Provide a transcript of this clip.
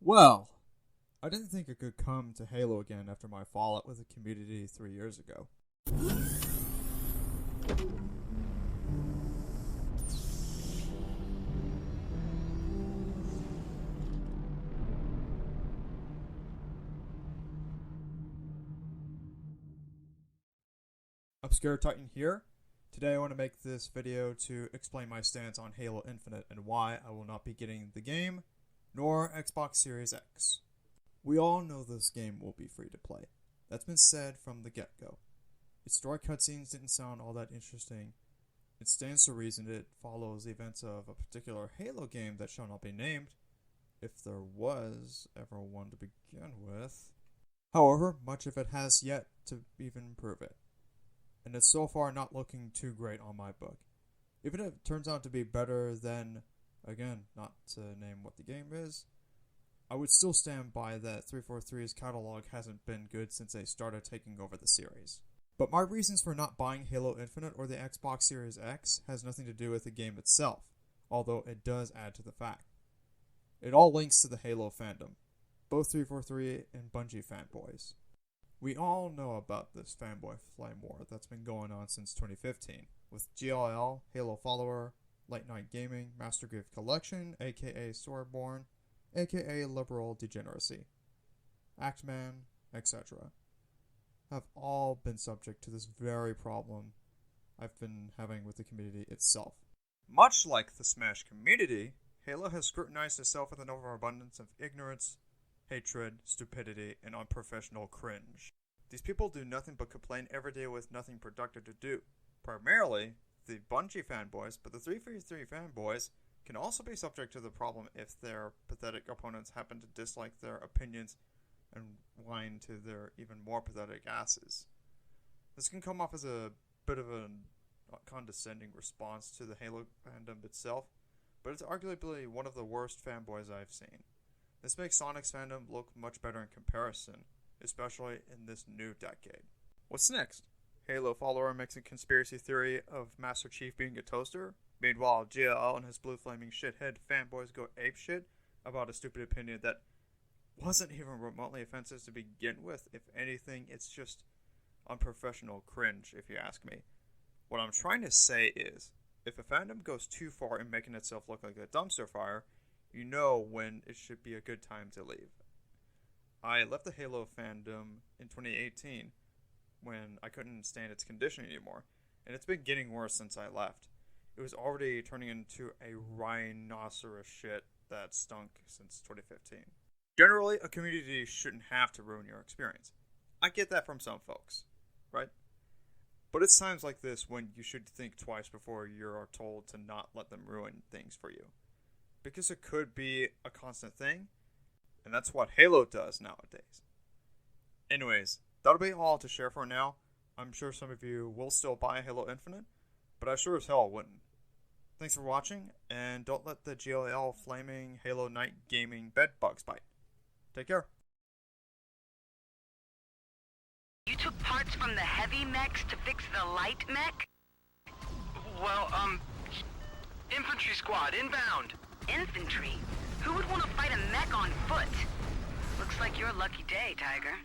Well, I didn't think it could come to Halo again after my fallout with the community 3 years ago. Obscure Titan here. Today I want to make this video to explain my stance on Halo Infinite and why I will not be getting the game, nor Xbox Series X. We all know this game will be free to play. That's been said from the get-go. Its story cutscenes didn't sound all that interesting. It stands to reason it follows the events of a particular Halo game that shall not be named, if there was ever one to begin with. However, much of it has yet to even prove it, and it's so far not looking too great on my book. Even if it turns out to be better than, again, not to name what the game is, I would still stand by that 343's catalog hasn't been good since they started taking over the series. But my reasons for not buying Halo Infinite or the Xbox Series X has nothing to do with the game itself, although it does add to the fact. It all links to the Halo fandom, both 343 and Bungie fanboys. We all know about this fanboy flame war that's been going on since 2015, with GLL, Halo Follower, Late Night Gaming, Master Gift Collection, aka Soreborn, aka Liberal Degeneracy, Actman, etc. have all been subject to this very problem I've been having with the community itself. Much like the Smash community, Halo has scrutinized itself with an overabundance of ignorance, hatred, stupidity, and unprofessional cringe. These people do nothing but complain every day with nothing productive to do. Primarily, the Bungie fanboys, but the 343 fanboys can also be subject to the problem if their pathetic opponents happen to dislike their opinions and whine to their even more pathetic asses. This can come off as a bit of a condescending response to the Halo fandom itself, but it's arguably one of the worst fanboys I've seen. This makes Sonic's fandom look much better in comparison, especially in this new decade. What's next? Halo follower makes a conspiracy theory of Master Chief being a toaster. Meanwhile, GLL and his blue flaming shithead fanboys go apeshit about a stupid opinion that wasn't even remotely offensive to begin with. If anything, it's just unprofessional cringe, if you ask me. What I'm trying to say is, if a fandom goes too far in making itself look like a dumpster fire, you know when it should be a good time to leave. I left the Halo fandom in 2018 when I couldn't stand its condition anymore, and it's been getting worse since I left. It was already turning into a rhinoceros shit that stunk since 2015. Generally, a community shouldn't have to ruin your experience. I get that from some folks, right? But it's times like this when you should think twice before you are told to not let them ruin things for you. Because it could be a constant thing, and that's what Halo does nowadays. Anyways, that'll be all to share for now. I'm sure some of you will still buy Halo Infinite, but I sure as hell wouldn't. Thanks for watching, and don't let the GLL flaming Halo Night Gaming bedbugs bite. Take care. You took parts from the heavy mechs to fix the light mech? Well, infantry squad, inbound. Infantry? Who would want to fight a mech on foot? Looks like your lucky day, Tiger.